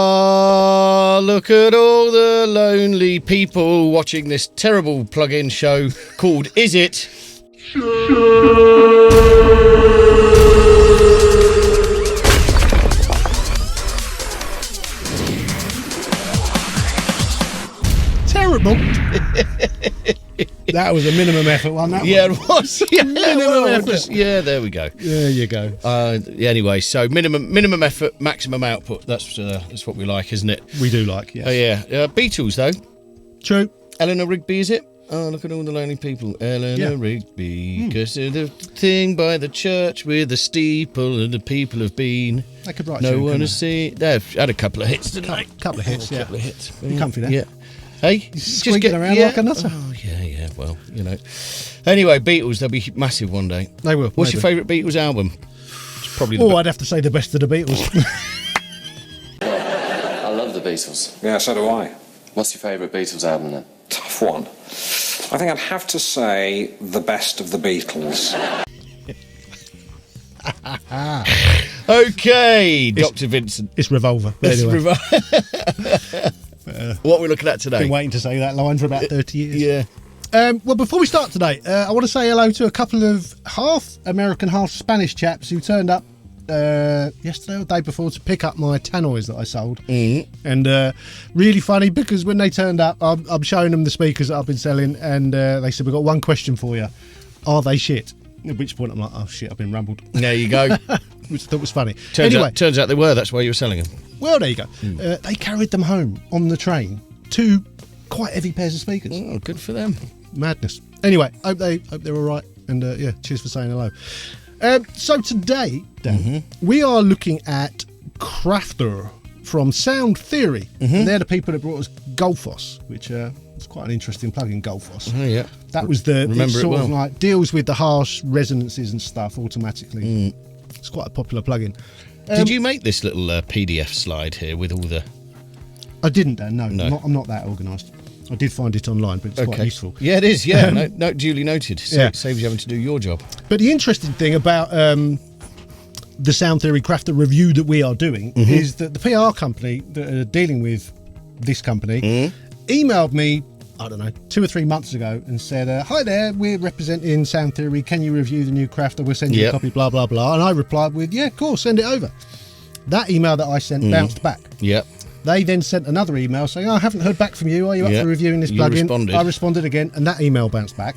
Look at all the lonely people watching this terrible plug-in show called Is It? Terrible. That was a minimum effort one, that Yeah, one. it was. Yeah, Minimum effort. Yeah, there we go. There you go. Anyway, so minimum effort, maximum output. That's what we like, isn't it? We do like, yes. Oh yeah. Beatles though. True. Eleanor Rigby, is it? Oh, look at all the lonely people. Eleanor Rigby, because of the thing by the church with the steeple and the people have been. They could write No tune, one couldn't has seen. They've had a couple of hits tonight. Couple of hits, yeah. Couple of hits. You comfy there? Yeah. Hey, Squeaking around like a nutter. Oh, yeah. Well, you know. Anyway, Beatles, they'll be massive one day. They will. What's your favourite Beatles album? It's probably. I'd have to say the best of the Beatles. I love the Beatles. Yeah, so do I. What's your favourite Beatles album then? Tough one. I think I'd have to say the best of the Beatles. Okay, Dr. Vincent. It's Revolver. But anyway. What we're looking at today. Been waiting to say that line for about 30 years. Yeah. Well, before we start today, I want to say hello to a couple of half American, half Spanish chaps who turned up yesterday or the day before to pick up my tannoys that I sold. And really funny because when they turned up, I'm showing them the speakers that I've been selling, and they said, we've got one question for you. Are they shit? At which point I'm like, oh shit, I've been rumbled. There you go. Which I thought was funny. Turns out they were. That's why you were selling them. Well, there you go. They carried them home on the train. 2 quite heavy pairs of speakers. Oh, good for them. Madness. Anyway, hope they're all right. And cheers for saying hello. So today, Dan, we are looking at Kraftur from Sound Theory. And they're the people that brought us Golfos, which is quite an interesting plug-in, Golfos. Oh, yeah. That was the Remember it sort it well. of like deals with the harsh resonances and stuff automatically. It's quite a popular plugin. Did you make this little PDF slide here with all the... I didn't, Dan. No. No. I'm not that organised. I did find it online, but it's quite useful. Yeah, it is. Yeah, no, duly noted. So Yeah. it saves you having to do your job. But the interesting thing about the Sound Theory Kraftur review that we are doing is that the PR company that are dealing with this company emailed me, I don't know, 2 or 3 months ago and said, hi there, we're representing Sound Theory. Can you review the new Kraftur? We'll send you a copy, blah, blah, blah. And I replied with, yeah, cool, send it over. That email that I sent bounced back. Yep. They then sent another email saying, I haven't heard back from you. Are you up for reviewing this You plugin? responded. I responded again, and that email bounced back.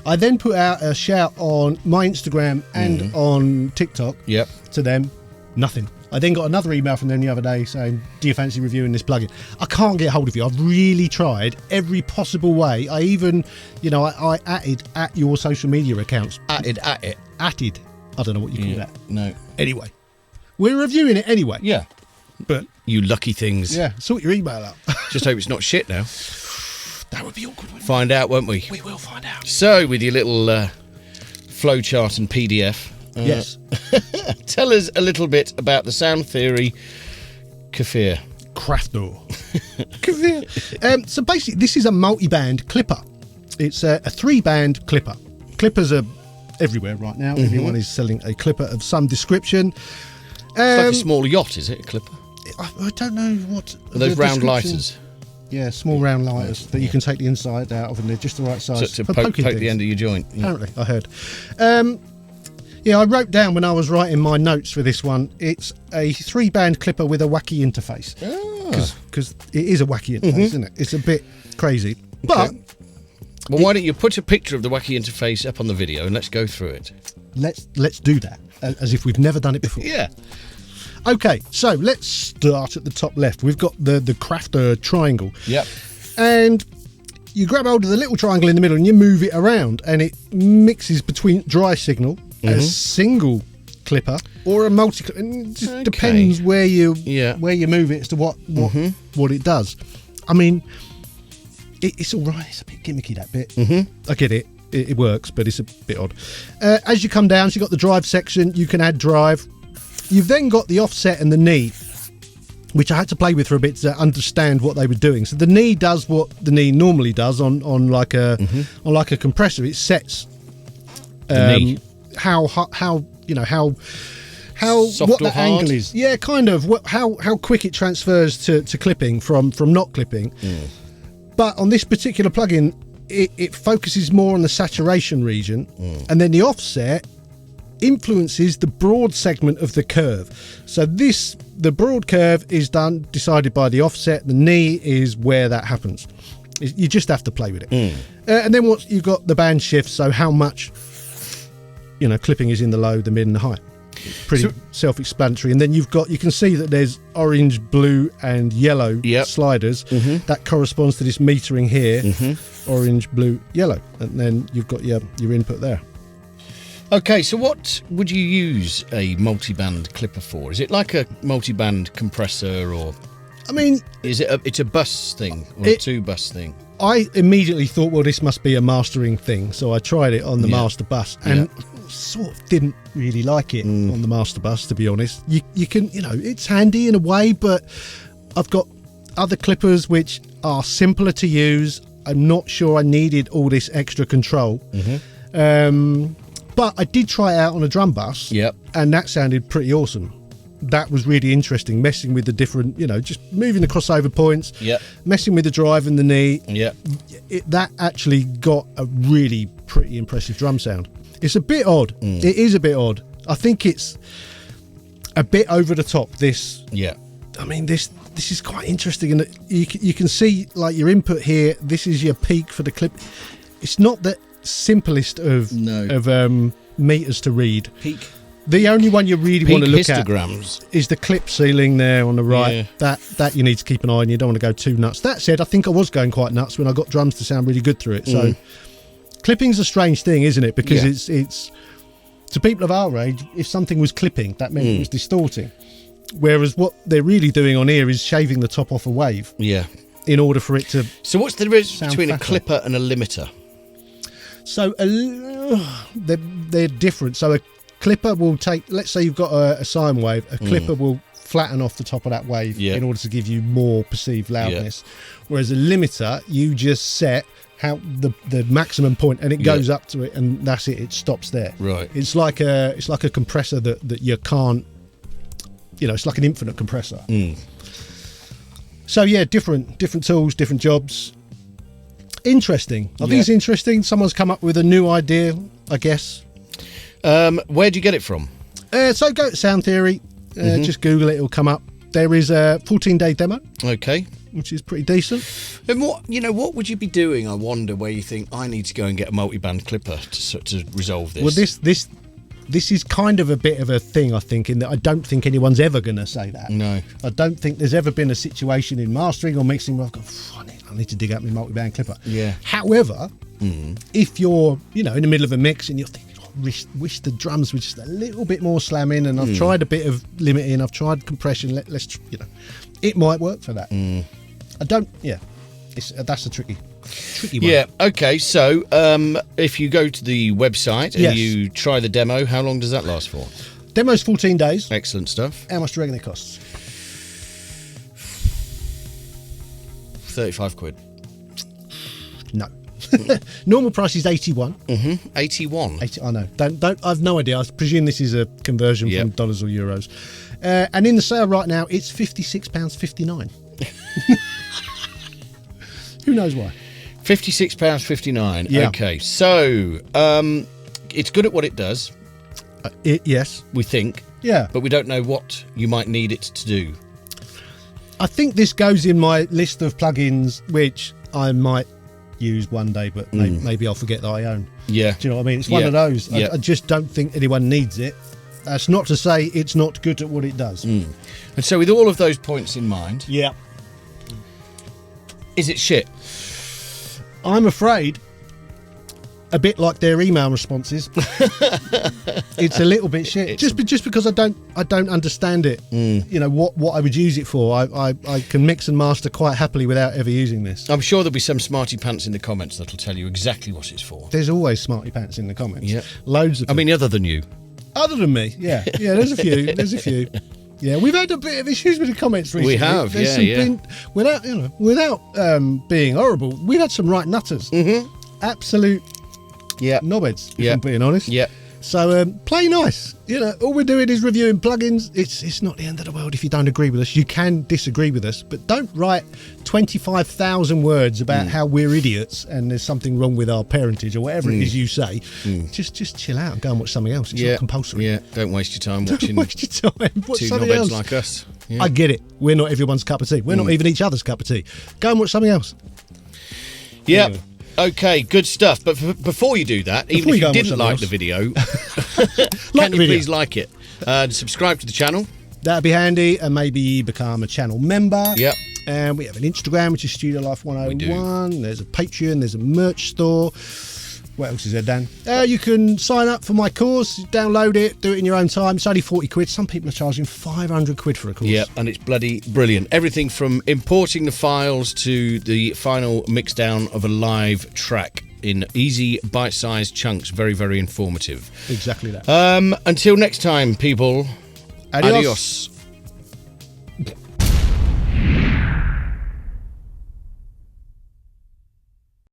I then put out a shout on my Instagram and on TikTok to them. Nothing. I then got another email from them the other day saying, do you fancy reviewing this plugin? I can't get hold of you. I've really tried every possible way. I even, I added at your social media accounts. Added. Added. I don't know what you call that. No. Anyway, we're reviewing it anyway. Yeah. But you lucky things. yeah, sort your email out. Just hope it's not shit now. That would be awkward, wouldn't Find out, won't we? We will find out. So, with your little flowchart and PDF, Yes. tell us a little bit about the Sound Theory Kraftur. Kraftur. So basically, this is a multi-band clipper. It's a 3-band clipper. Clippers are everywhere right now. Everyone is selling a clipper of some description. It's like a small yacht, is it? A clipper? I don't know what... Are those the round description- lighters? Yeah, small round lighters that you can take the inside out of, and they're just the right size To for poke poking the things. end of your joint. Yeah. Apparently, I heard. I wrote down when I was writing my notes for this one, it's a 3-band clipper with a wacky interface. Because it is a wacky interface, isn't it? It's a bit crazy. But Well, why don't you put a picture of the wacky interface up on the video and let's go through it. let's do that, as if we've never done it before. Yeah. Okay, so let's start at the top left. We've got the Kraftur triangle. Yep. And you grab hold of the little triangle in the middle and you move it around, and it mixes between dry signal, a single clipper, or a multi. And it just depends where you move it as to what it does. I mean, it's all right. It's a bit gimmicky, that bit. I get it. It works, but it's a bit odd. As you come down, so you've got the drive section. You can add drive. You've then got the offset and the knee, which I had to play with for a bit to understand what they were doing. So the knee does what the knee normally does on like a compressor. It sets the knee. how Soft what or the hard? angle is. Yeah, kind of. How quick it transfers to clipping from not clipping. But on this particular plugin, it focuses more on the saturation region, and then the offset influences the broad segment of the curve. So the broad curve is decided by the offset. The knee is where that happens. You just have to play with it. And then you've got the band shift, so how much clipping is in the low, the mid and the high. It's pretty self-explanatory. And then you can see that there's orange, blue and yellow sliders. That corresponds to this metering here. Orange, blue, yellow. And then you've got your input there. Okay, so what would you use a multi-band clipper for? Is it like a multi-band compressor, or I mean, is it it's a bus thing or a two-bus thing? I immediately thought, well, this must be a mastering thing, so I tried it on the master bus and sort of didn't really like it on the master bus, to be honest. You can, it's handy in a way, but I've got other clippers which are simpler to use. I'm not sure I needed all this extra control. But I did try it out on a drum bus, and that sounded pretty awesome. That was really interesting, messing with the different, just moving the crossover points, messing with the drive and the knee. That actually got a really pretty impressive drum sound. It's a bit odd. It is a bit odd. I think it's a bit over the top, this. I mean, this is quite interesting, and you can see like your input here. This is your peak for the clip. It's not the simplest of meters to read. Peak. The only one you really want to look histograms at is the clip ceiling there on the right. That you need to keep an eye on. You don't want to go too nuts. That said, I think I was going quite nuts when I got drums to sound really good through it. So clipping's a strange thing, isn't it? Because it's to people of our age, if something was clipping, that meant it was distorting. Whereas what they're really doing on here is shaving the top off a wave. In order for it to. So what's the difference between a clipper and a limiter? So they're different. So a clipper will take, let's say you've got a sine wave, a clipper will flatten off the top of that wave in order to give you more perceived loudness. Whereas a limiter, you just set how the maximum point and it goes up to it, and that's it. It stops there. Right. It's like a compressor that you can't. It's like an infinite compressor. So yeah, different tools, different jobs. Interesting. I think it's interesting. Someone's come up with a new idea, I guess. Where'd you get it from? So go to Sound Theory. Just Google it; it'll come up. There is a 14-day demo. Okay. Which is pretty decent. And what would you be doing? I wonder where you think I need to go and get a multi-band clipper to resolve this. Well, this is kind of a bit of a thing, I think, in that I don't think anyone's ever going to say that. No. I don't think there's ever been a situation in mastering or mixing where I've gone, I need to dig out my multi-band clipper. Yeah. However, if you're, in the middle of a mix and you're thinking, wish the drums were just a little bit more slamming, and I've tried a bit of limiting, I've tried compression, let's, it might work for that. That's a tricky one. Yeah, okay, so if you go to the website and you try the demo, how long does that last for? Demo's 14 days. Excellent stuff. How much do you reckon it costs? 35 quid. No. Normal price is 81. 81. I know. Don't. I've no idea. I presume this is a conversion from dollars or euros. And in the sale right now, it's £56.59. Who knows why? £56.59. Yeah. Okay, so it's good at what it does. Yes. We think. Yeah. But we don't know what you might need it to do. I think this goes in my list of plugins, which I might use one day, but maybe I'll forget that I own. Yeah. Do you know what I mean? It's one of those. Yeah. I just don't think anyone needs it. That's not to say it's not good at what it does. And so with all of those points in mind, is it shit? I'm afraid, a bit like their email responses, it's a little bit shit. Just because I don't understand it. What I would use it for. I can mix and master quite happily without ever using this. I'm sure there'll be some smarty pants in the comments that'll tell you exactly what it's for. There's always smarty pants in the comments. Yeah. Loads of them. I mean, other than you. Other than me, yeah. There's a few. Yeah, we've had a bit of issues with the comments recently. We have, without being horrible, we've had some right nutters. Absolute knobheads, if I'm being honest. Yeah. So play nice. You know, all we're doing is reviewing plugins. It's not the end of the world if you don't agree with us. You can disagree with us, but don't write 25,000 words about how we're idiots and there's something wrong with our parentage or whatever it is you say. Just chill out and go and watch something else. It's not compulsory. Yeah, don't waste your time watching Don't waste your time. Watch two something knobheads else. like us. Yeah. I get it. We're not everyone's cup of tea. We're not even each other's cup of tea. Go and watch something else. Yep. Anyway. Okay, good stuff. But before you do that, even Before if you go you and didn't watch like the something video, Like can the you video. please like it? And subscribe to the channel. That'd be handy, and maybe become a channel member. Yep. And we have an Instagram, which is Studio Life 101. There's a Patreon. There's a merch store. What else is there, Dan? You can sign up for my course, download it, do it in your own time. It's only 40 quid. Some people are charging 500 quid for a course. Yep, and it's bloody brilliant. Everything from importing the files to the final mix down of a live track in easy bite-sized chunks. Very, very informative. Exactly that. Until next time, people. Adios. Adios.